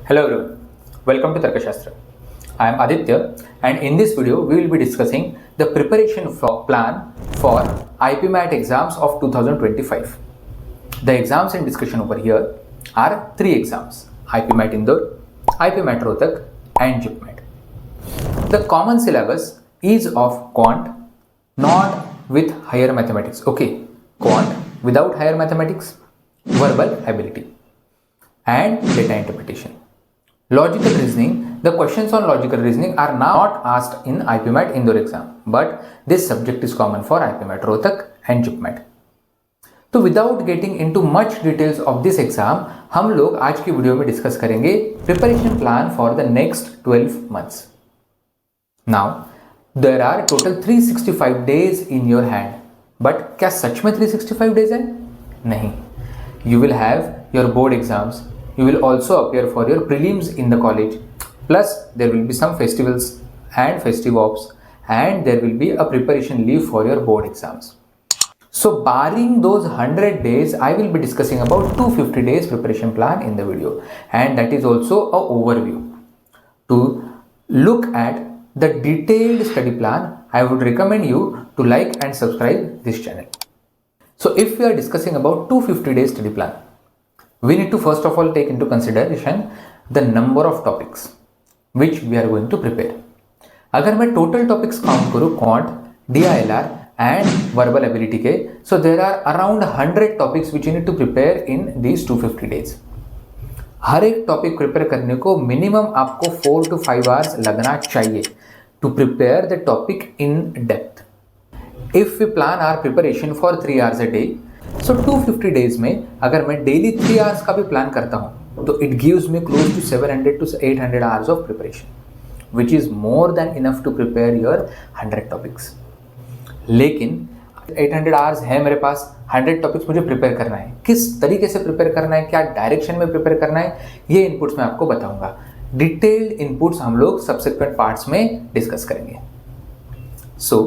Hello everyone, welcome to Tarkashastra. I am Aditya and in this video we will be discussing the preparation plan for IPMAT exams of 2025. The exams in discussion over here are 3 exams: IPMAT Indore, IPMAT Rohtak and JIPMAT. The common syllabus is of quant, not with higher mathematics. Okay, quant without higher mathematics, verbal ability and data interpretation. Logical reasoning, the questions on logical reasoning are not asked in IPMAT Indore exam, but this subject is common for IPMAT Rohtak and JIPMAT. तो without getting into much details of this exam हम लोग आज की video में discuss करेंगे preparation plan for the next 12 months. Now there are total 365 days in your hand, but क्या सच में 365 डेज है? नहीं. You will have your board exams, you will also appear for your prelims in the college, plus there will be some festivals and festive ops, and there will be a preparation leave for your board exams. So barring those 100 days, I will be discussing about 250 days preparation plan in the video, and that is also a overview. To look at the detailed study plan, I would recommend you to like and subscribe this channel. So if we are discussing about 250 days study plan, we need to first of all take into consideration the number of topics which we are going to prepare. अगर मैं total topics count करूँ quant, DILR and verbal ability के, so there are around 100 topics which you need to prepare in these 250 days. हर एक topic prepare करने को minimum आपको 4 to 5 hours लगना चाहिए to prepare the topic in depth. If we plan our preparation for 3 hours a day, so 250 days में अगर मैं daily 3 hours का भी प्लान करता हूँ तो it gives me close to 700 to 800 hours of preparation, which is more than enough to prepare your 100 topics. लेकिन 800 hours है मेरे पास, 100 टॉपिक्स मुझे प्रिपेयर करना है. किस तरीके से प्रिपेयर करना है, क्या डायरेक्शन में प्रिपेयर करना है, ये इनपुट्स मैं आपको बताऊंगा. डिटेल्ड इनपुट्स हम लोग सब्सिक्वेंट पार्ट्स में डिस्कस करेंगे. So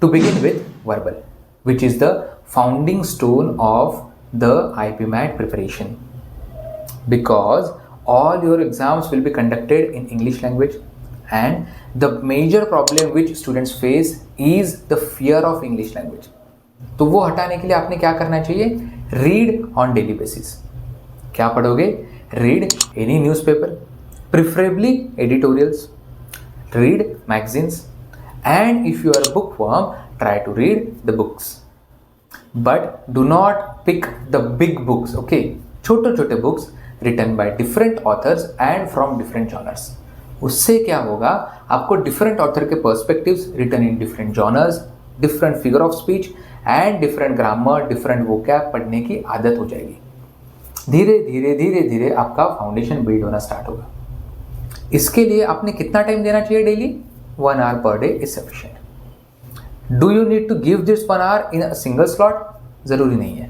to begin with verbal, which is the founding stone of the IPMAT preparation, because all your exams will be conducted in English language, and the major problem which students face is the fear of English language. तो वो हटाने के लिए आपने क्या करना चाहिए? Read on daily basis. क्या पढ़ोगे? Read any newspaper, preferably editorials, read magazines, and if you are a bookworm, try to read the books, but do not pick the big books. Okay, छोटे छोटे books written by different authors and from different genres. उससे क्या होगा, आपको different author के perspectives written in different genres, different figure of speech and different grammar, different vocab पढ़ने की आदत हो जाएगी. धीरे धीरे धीरे धीरे आपका फाउंडेशन बिल्ड होना स्टार्ट होगा. इसके लिए आपने कितना टाइम देना चाहिए? Daily 1 hour per day is sufficient. Do you need to give this 1 hour in a single slot? जरूरी नहीं है.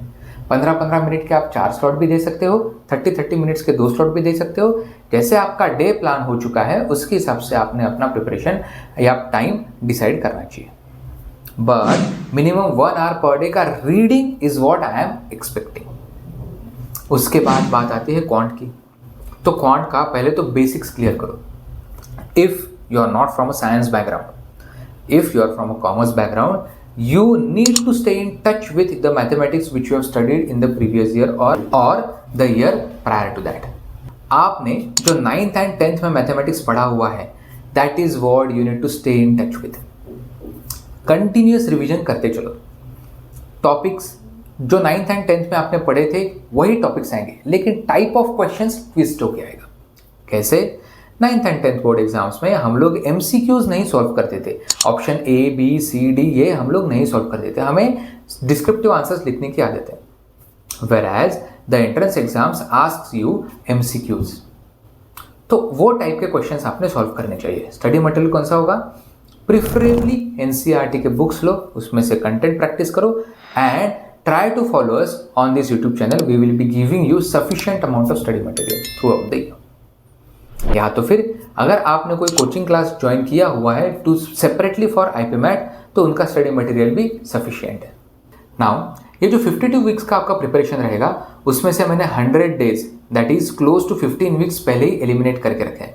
15-15 मिनट के आप 4 स्लॉट भी दे सकते हो, 30-30 मिनट्स के 2 स्लॉट भी दे सकते हो. जैसे आपका डे प्लान हो चुका है उसके हिसाब से आपने अपना प्रिपरेशन या टाइम डिसाइड करना चाहिए. But minimum 1 hour per day का reading is what I am expecting. उसके बाद बात आती है क्वांट की. तो क्वांट का पहले तो बेसिक्स क्लियर करो. If you are not from a science background, if you are from a commerce background, you need to stay in touch with the mathematics which you have studied in the previous year or the year prior to that. आपने जो 9th and 10th में mathematics पढ़ा हुआ है, that is what you need to stay in touch with. Continuous revision करते चलो. Topics जो 9th and 10th में आपने पढ़े थे वही टॉपिक्स आएंगे, लेकिन टाइप ऑफ क्वेश्चंस ट्विस्ट होके आएगा. कैसे? 9th and 10th board exams में हम लोग MCQs नहीं सॉल्व करते थे. Option A, B, C, D ये हम लोग नहीं सॉल्व करते थे. हमें डिस्क्रिप्टिव आंसर्स लिखने की आदत है. Whereas the entrance exams asks you MCQs. तो वो टाइप के क्वेश्चंस आपने सॉल्व करने चाहिए. स्टडी मटेरियल कौन सा होगा? प्रिफरेबली NCERT के बुक्स लो, उसमें से कंटेंट प्रैक्टिस करो and try to follow us on this YouTube channel. We will be giving you sufficient amount of study material throughout the year. या तो फिर अगर आपने कोई कोचिंग क्लास ज्वाइन किया हुआ है टू सेपरेटली फॉर IPMAT, तो उनका स्टडी मटेरियल भी सफिशिएंट है. नाउ ये जो 52 वीक्स का आपका प्रिपरेशन रहेगा उसमें से मैंने 100 days that is close to 15 weeks पहले ही एलिमिनेट करके रखे हैं।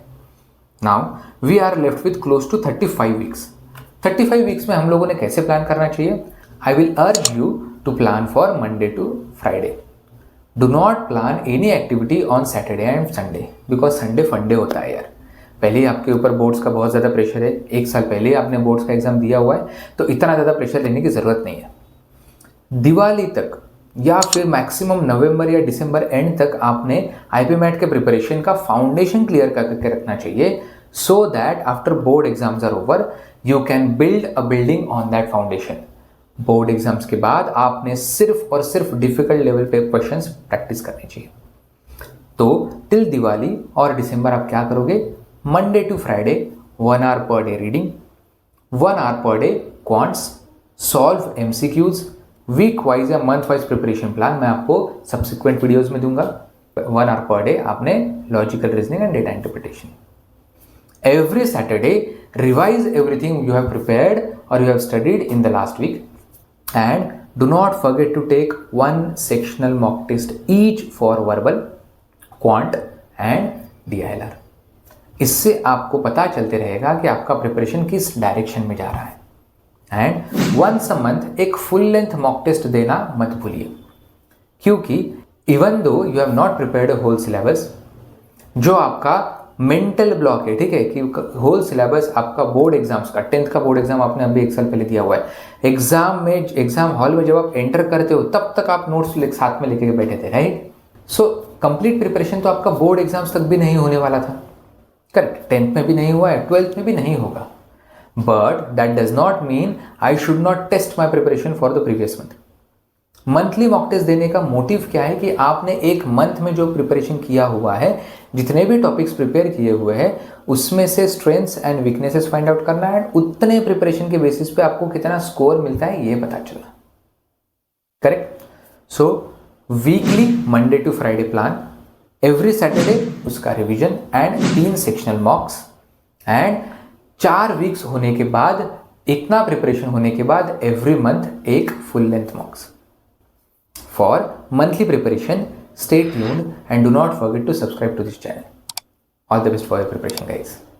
Now we are left with close to 35 weeks. 35 weeks में हम लोगों ने कैसे प्लान करना चाहिए? I will urge you to plan for Monday to Friday. Do not plan any activity on Saturday and Sunday, because Sunday funday होता है यार। पहले ही आपके ऊपर बोर्ड्स का बहुत ज़्यादा प्रेशर है, एक साल पहले ही आपने बोर्ड्स का एग्जाम दिया हुआ है, तो इतना ज़्यादा प्रेशर लेने की ज़रूरत नहीं है। दिवाली तक या फिर मैक्सिमम नवंबर या दिसंबर एंड तक आपने आईपीमैट के प्रिपरेशन का फाउंडेशन क्लियर करके रखना चाहिए, so that after board exams are over you can build a building on that foundation. Board exams के बाद आपने सिर्फ और सिर्फ डिफिकल्ट लेवल पे क्वेश्चंस प्रैक्टिस करने चाहिए। तो टिल दिवाली और दिसंबर आप क्या करोगे? Monday to Friday 1 hour per day reading, 1 hour per day quants, solve MCQs, week wise या मंथ वाइज प्रिपरेशन प्लान मैं आपको सब्सिक्वेंट वीडियोज में दूंगा। 1 आवर पर डे आपने logical reasoning and data interpretation. Every Saturday revise everything you have prepared or you have studied in the last week, and do not forget to take one sectional mock test each for verbal, quant and DILR। इससे आपको पता चलते रहेगा कि आपका preparation किस direction में जा रहा है। एंड वंस अ मंथ एक फुल लेंथ मॉक टेस्ट देना मत भूलिए, क्योंकि even though you have not prepared whole syllabus, जो आपका मेंटल ब्लॉक है, ठीक है, कि होल सिलेबस आपका बोर्ड एग्जाम्स का 10th का बोर्ड एग्जाम आपने अभी 1 साल पहले दिया हुआ है, एग्जाम हॉल में जब आप एंटर करते हो तब तक आप नोट्स साथ में लेके बैठे थे, राइट? सो कंप्लीट प्रिपरेशन तो आपका बोर्ड एग्जाम्स तक भी नहीं होने वाला था, करेक्ट? 10th में भी नहीं हुआ है, 12th में भी नहीं होगा, but that does not mean I should not test my preparation for the previous month. Monthly mock test देने का मोटिव क्या है कि आपने एक मंथ में जो प्रिपरेशन किया हुआ है, जितने भी टॉपिक्स प्रिपेयर किए हुए हैं, उसमें से strengths and weaknesses find out करना है, उतने प्रिपरेशन के बेसिस पे आपको कितना स्कोर मिलता है ये पता चलना, correct? So weekly Monday to Friday plan, every Saturday उसका revision and 3 sectional mocks, and 4 weeks होने के बाद, इतना प्रिपरेशन होने के बाद एवरी मंथ एक full length mocks. For monthly preparation, stay tuned and do not forget to subscribe to this channel. All the best for your preparation, guys.